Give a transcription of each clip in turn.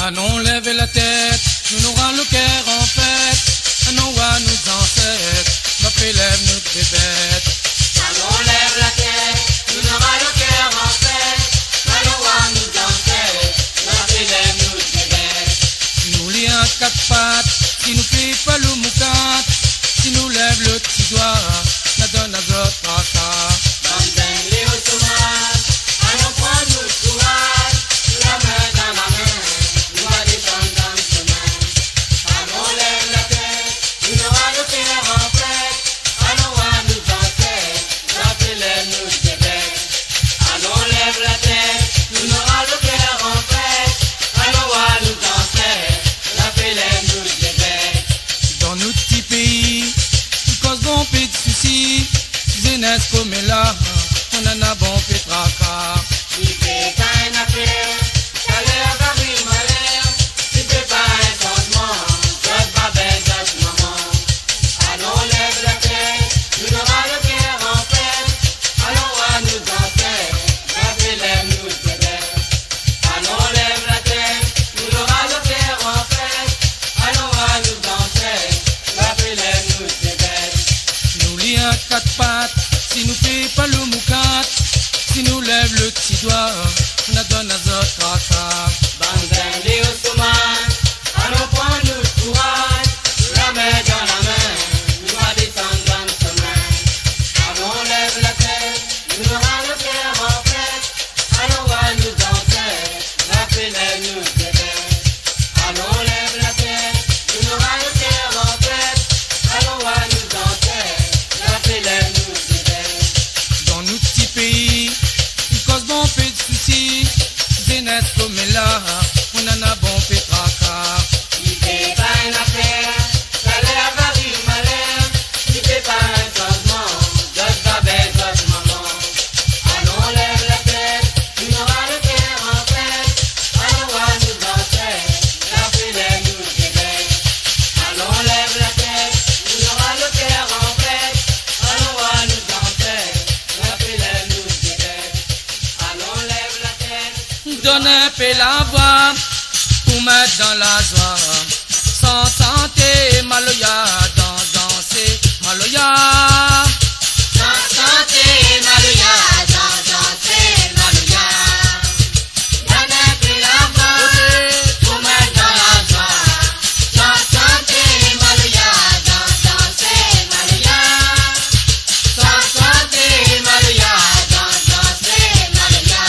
Allons lever la tête, nous n'aurons le cœur en fête. Allons voir nos ancêtres, notre élève, notre bébête. Allons lève la tête, nous n'aurons le cœur en fête. Allons voir nos ancêtres, notre élève, notre bébête. Nous lions quatre pattes, qui nous fait pas le moukat. Si nous lève le petit doigt, la donne à notre tracas. Bambin, les Ottomans, allons prendre notre courage, la main dans la main, nous allons descendre dans le chemin. Allons lève la tête, nous n'aurons le cœur en fête. Allons voir nos ancêtres, notre élève, notre bébête. Allons lève la tête, nous n'aurons le cœur en fête. Allons voir nos ancêtres, notre élève, notre bébête. Dans notre petit pays, nous cause bon peu de soucis. Jeunesse comme là, on en a bon peu de tracas. Si c'est pas une affaire, ça l'air varie malheur. Si c'est pas un changement, d'autres babelles, d'autres mamans. Allons lève la tête, nous n'aurons le cœur en fête. Allons voir nos ancêtres, notre élève, notre bébête. Allons lève la tête, nous n'aurons le cœur en fête. Allons voir nos ancêtres, notre élève, notre bébête. Nous lions quatre pattes, si nous fait pas le moukat. Si nous lève le petit doigt, on a donné à notre tracas. Bambin, les Ottomans, allons prendre notre courage, la main dans la main, nous allons descendre dans le chemin. Allons lève la tête, nous aurons le cœur en fête. Allons voir nos ancêtres, notre élève, notre bébête. Allons lève la tête, nous aurons le cœur en fête. Allons voir nos ancêtres, notre élève, notre bébête. Dans notre petit pays, nous cause bon peu de soucis. Jeunesse comme là, on en a bon peu de tracas. Si c'est pas une affaire, ça l'air varie malheur. Si c'est pas un changement, d'autres babelles, d'autres mamans. Allons lève la tête, nous n'aurons le cœur en fête. Allons voir nos ancêtres, notre élève, notre bébête. Allons lève la tête, nous n'aurons le cœur en fête. Allons voir nos ancêtres, notre élève, notre bébête. Allons lève la tête. Donne un peu la voix pour mettre dans la joie. Sans santé, maloya, danser, maloya. Sans santé, maloya, danser, maloya. Donne un peu la voix pour mettre dans la joie. Sans santé, maloya, danser, maloya. Sans santé, maloya, danser, maloya.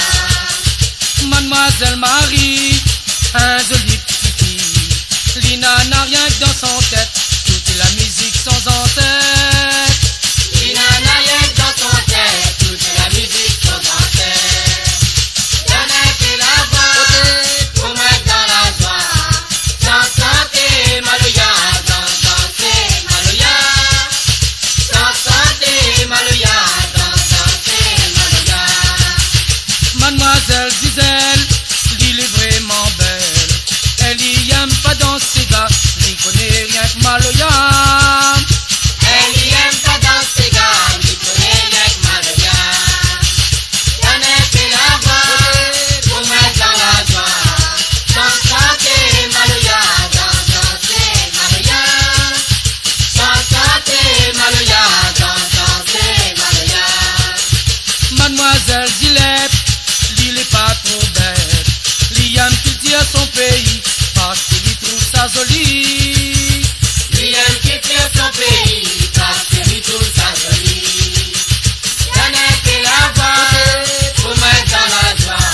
Mademoiselle Marie, un joli petit fille. Lina n'a rien que dans son tête, toute la musique sans en-tête. Lina n'a rien que dans son tête, toute la musique sans en-tête. Donne un peu la voix pour mettre dans la joie. Sans santé, maloya, danser, maloya. Sans santé, maloya, danser, maloya. Mademoiselle Gisèle, l'île est vraiment belle. Elle y aime pas danser, gars, n'y connaît rien que maloya. Elle y aime pas danser, gars, n'y connaît rien que maloya. Donne un peu la voix pour mettre dans la joie. Sans santé, maloya, danser, maloya. Sans santé, maloya, danser, maloya. Mademoiselle Gillette, l'île est pas trop bête. Liam qui tire son pays, parce qu'il trouve ça joli. Liam qui tire son pays, parce qu'il trouve ça joli. Donne un peu la voix pour mettre dans la joie.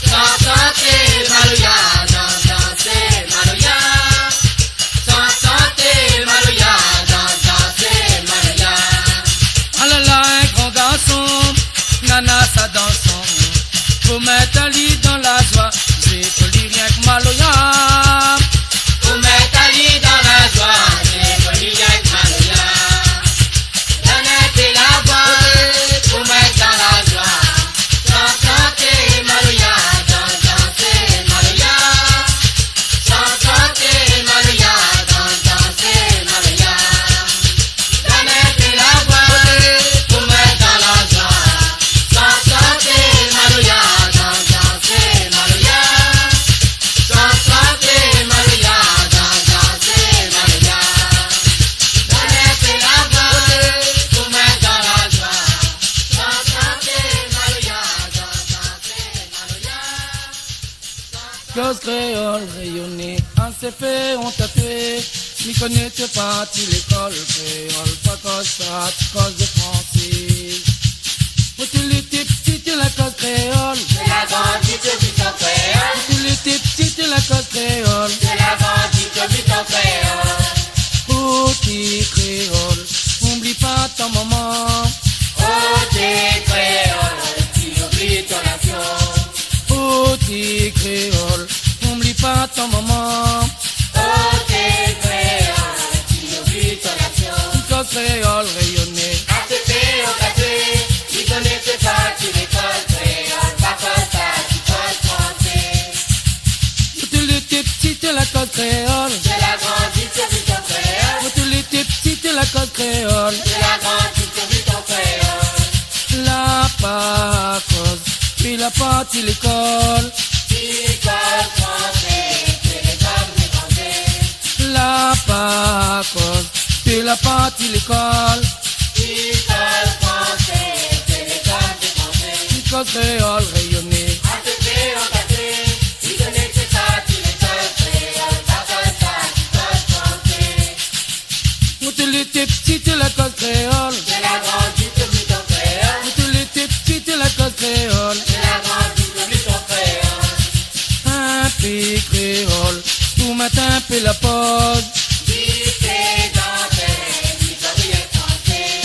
Sans santé, maloya, danser, maloya. Sans santé, maloya, danser, maloya. Ah là là, un grand garçon, nana ça dansant. Faut mettre un lit dans la joie, j'ai poli rien que maloya. Pour mettre un lit dans la joie, j'ai poli rien que maloya. Donne un peu la voix pour mettre dans la joie. Sans santé, maloya, danser, maloya. Sans santé, maloya, danser, maloya. Donne un peu la voix pour mettre dans la joie. Sans santé, maloya, danser. cause créole rayonnée, on s'est fait, on t'a tué. M'y connaissais pas, tu l'école créole, pas cause ça, tu cause de français. Où tu l'étais petit, tu la cause créole. C'est la grande qui te vit en créole. Où tu l'étais petit, tu la cause créole. C'est la grande qui te vit en créole. Oh, t'es créole, oublie pas ton maman. Oh, t'es créole, tu oublies ton nation. Oh, t'es créole, oublie pas ton maman. Oh, t'es créole, tu oublies ton nation. Cause créole rayonnée. ATP au café, tu connais tes pas, tu l'école créole. Pas comme ça, tu causes français. Où tu l'étais petit, tu la cause créole. C'est la grande qui te vit en créole. Où tu l'étais petit, tu la cause créole. C'est la grande qui te vit en créole. La pas cause, puis la partie l'école. L'école français, c'est l'école des Français. La pas cause, puis la partie l'école. L'école français, c'est l'école des Français. Cause créole rayonnée. ATP au café, tu connais tes pas, tu l'école créole. Pas comme ça, tu causes français. Où tu l'étais petit, tu la cause créole. C'est la grande qui te vit en créole. Où tu l'étais petit, tu la cause créole. C'est la grande qui te vit en créole. Un pays créole, tout matin puis la pause. Lycée dentaire, l'historien français.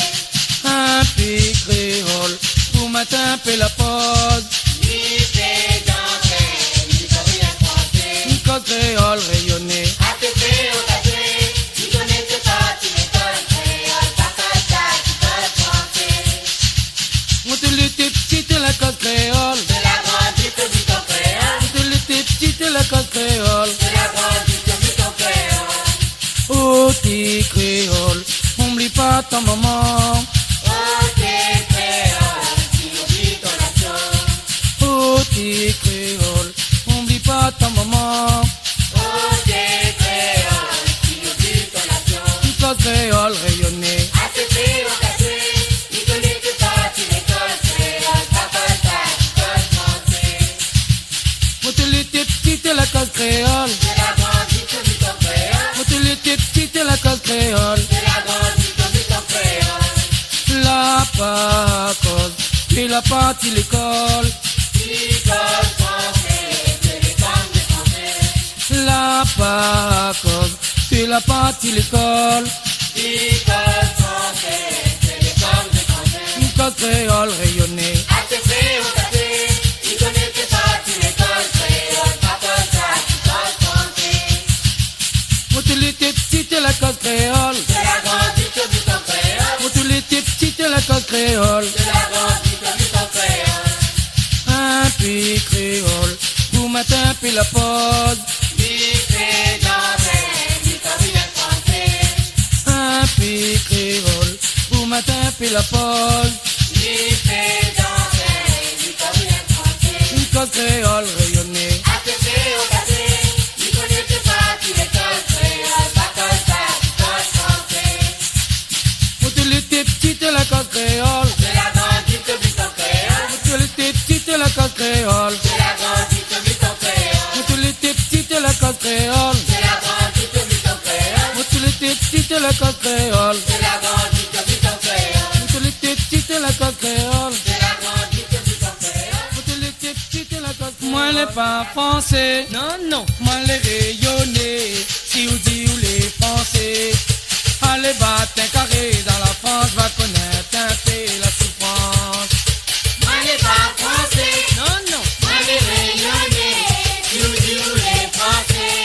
Un pays créole, tout matin puis la pause. Lycée dentaire, l'historien français. Cause créole rayonnée. ATP au café, tu connais tes pas, tu l'école créole. Pas comme ça, tu causes français. Où tu l'étais petit, tu la cause créole. C'est la grande qui te vit en créole. Où tu l'étais petit, tu la cause créole. C'est la grande qui te vit en créole. Oh, t'es créole, oublie pas ta maman. Oh, t'es créole, tu oublies ton nation. Oh, t'es créole, oublie pas ta maman. Oh, t'es créole, tu oublies ton nation. Cause créole rayonnée. ATP au café, tu connais tes pas, tu l'école créole. Pas comme ça, tu causes français. Où tu l'étais petit, tu la cause créole. C'est la grande qui te vit en créole. Où tu l'étais petit, tu la cause créole. C'est la grande qui te vit en créole. La pas cause, puis la partie l'école. L'école française, c'est l'école des Français. La pas cause, puis la partie l'école. L'école française, c'est l'école des Français. Cause créole rayonnée. ATP au café, tu connais tes pas, tu l'école créole. Pas comme ça, tu causes français. Où tu l'étais petit, tu la cause créole. C'est la grande qui te vit en créole. Où tu l'étais petit, tu la cause créole. C'est la grande qui te vit en créole. Un pays créole, tout matin puis la pause. Lycée dentaire, l'historien français. Un pays créole, tout matin puis la pause. Lycée dentaire, l'historien français. Cause créole rayonnée. ATP au café, tu connais tes pas, tu l'école créole. Pas comme ça, tu causes français. Où tu l'étais petit, tu la cause créole. C'est la grande qui te vit en créole. Où tu l'étais petit, tu la cause créole. C'est la grande qui te vit en créole. Où tu l'étais petit, tu la cause créole. C'est la grande qui te vit en créole. Où tu l'étais petit, tu la cause créole. C'est la grande qui te vit en créole. Où tu l'étais petit, tu la cause créole. C'est la grande qui te vit en créole. Où tu l'étais petit, tu la cause créole. Moi les pas français, non non. Moi les rayonnés, si vous dites où les français. Allez battre un carré dans la France, va connaître un peu la souffrance. Moi les pas français, Non non. moi les rayonnés, you les français.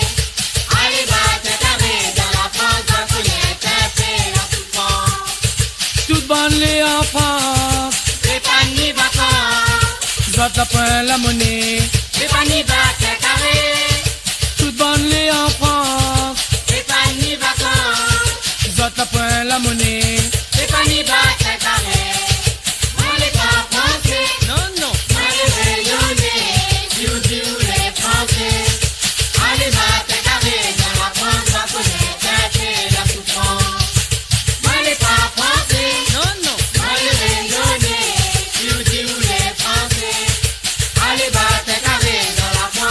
Allez battre un carré dans la France, va connaître un peu la souffrance. Tout bonne les enfants, C'est pas ni vacances, j'offre la point la monnaie. c'est pas ni battre un carré. Tout bonne les enfants, C'est pas ni vacances, j'offre la point la monnaie. c'est pas ni battre un carré. Moi les pas français, Non non. moi les rayonnés, you les français. Allez battre un carré dans la France, va connaître un peu la souffrance. Moi les pas français, Non non. moi les rayonnés, you les français. Allez battre un carré dans la France.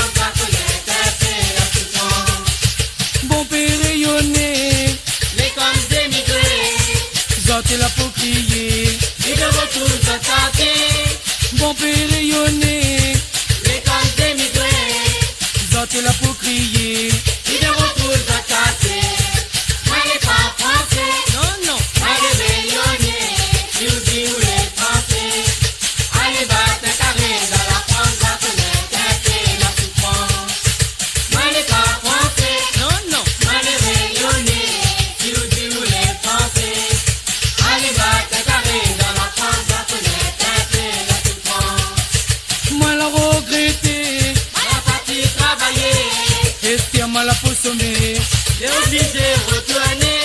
sommet. T'es obligé de retourner.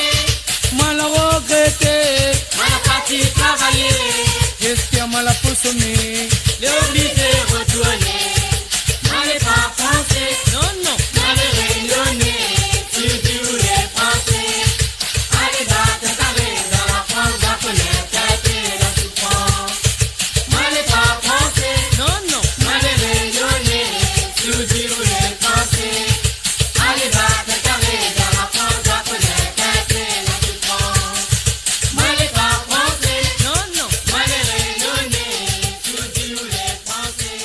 Moi la regretter. Moi la partie travailler. J'espère moi la pour sommet. T'es obligé de retourner. Moi les pas français. Non, non. Moi les réunionnais. Tu dis où les français. Allez battre un carré dans la France. Va connaître ta paix la souffrance. Moi les pas français. Non, non. Moi les réunionnais. Tu dis où les français. Allez battre un carré dans la France. Va connaître ta paix la souffrance. Moi les pas français. Non, non. Moi les réunionnais. Tu dis où les français.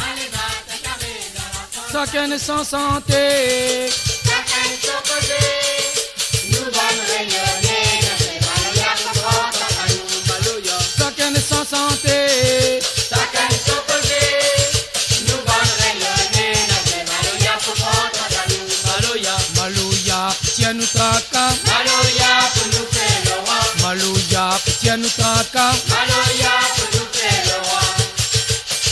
Allez battre un carré dans la France. Chacun est sans santé. Chacun son côté. Nous bonnes réunionnais. Maloya comprend à nous. Maloya. Chacun est sans santé. Chacun son côté. Nous bonnes réunionnais. Maloya comprend à nous. Maloya. Maloya. Tiens nous tracas. Maloya pour nous faire le roi. Maloya. Tiens nous tracas. Maloya pour nous faire le roi.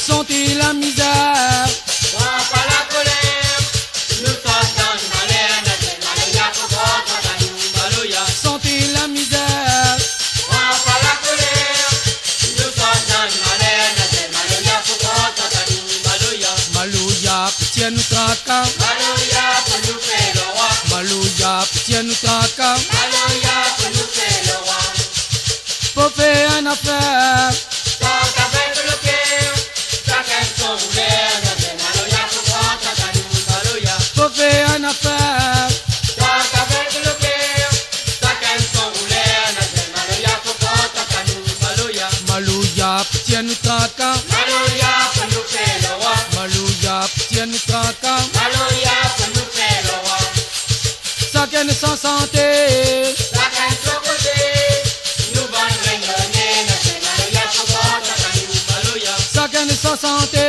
Sont-ils la misère? Prends pas la colère. Nous sommes dans le malheur. Maloya comprend à nous. Maloya. Sont-ils la misère? Prends pas la colère. Nous sommes dans le malheur. Maloya comprend à nous. Maloya. Maloya. Tiens nous tracas. Maloya pour nous faire le roi. Maloya. Tiens nous tracas. Maloya pour nous faire le roi. Faut faire une affaire. Tant qu'avec le cœur, chacun son rouleur. Maloya comprend à nous. Maloya. Faut faire une affaire. Tant qu'avec le cœur, chacun son rouleur. Maloya comprend à nous. Maloya. Maloya. Tiens nous tracas. Maloya pour nous faire le roi. Maloya. Tiens nous tracas. Maloya pour nous faire le roi. Chacun est sans santé. Chacun son côté. Nous bonnes réunionnais. Maloya comprend à nous. Chacun est sans santé.